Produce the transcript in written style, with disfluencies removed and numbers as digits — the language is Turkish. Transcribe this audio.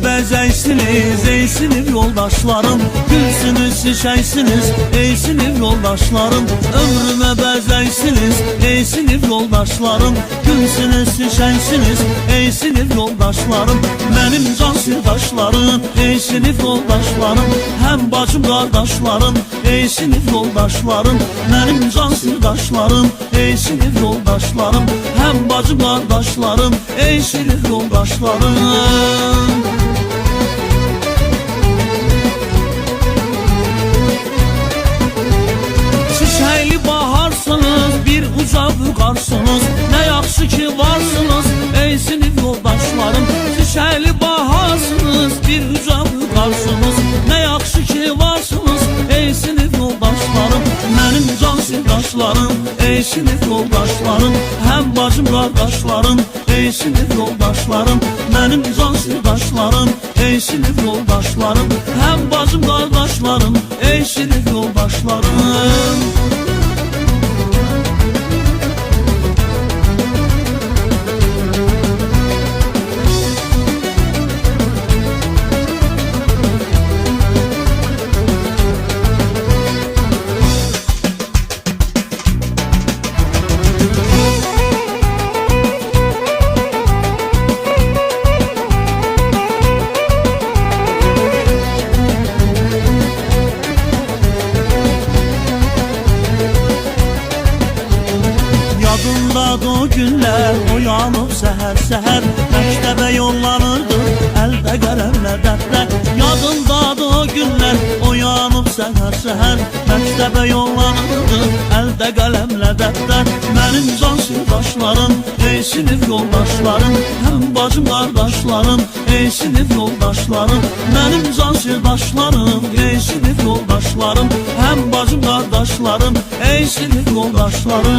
bezeysiniz ey sinif yoldaşlarım, gülsünüz çiçeksiniz ey sinif yoldaşlarım. Ömrüme bezeysiniz ey sinif yoldaşlarım, gülsünüz çiçeksiniz ey sinif yoldaşlarım. Benim can sirdaşlarım ey sinif yoldaşlarım, hem bacım kardeşlerim ey sinif yoldaşlarım. Benim can sirdaşlarım ey sinif yoldaşlarım, hem bacım kardeşlerim ey sinif yoldaşlarım. Çiçekli baharsınız, bir uca büqarsınız, ne yaxşı ki varsınız ey sinif yoldaşlarım. Çiçekli baharsınız, bir uca büqarsınız, ne yaxşı ki varsınız ey sinif yoldaşlarım. Benim can sirdaşlarım ey sinif yoldaşlarım, hem bacım kardeşlerim ey sinif yoldaşlarım. Benim can sirdaşlarım ey sinif yoldaşlarım, hem bacım kardeşlerim ey sinif yoldaşlarım. Yadındadır o günler, uyanıp seher məktəbə yollanırdı əldə qələmlə dəftər. Yadındadır o günlər, uyanıp seher məktəbə yollanırdı əldə qələmlə dəftər. Benim can sirdaşlarım ey sinif yoldaşlarım, hem bacım kardeşlerim ey sinif yoldaşlarım. Benim can sirdaşlarım ey sinif yoldaşlarım, hem bacım kardeşlerim ey sinif yoldaşlarım.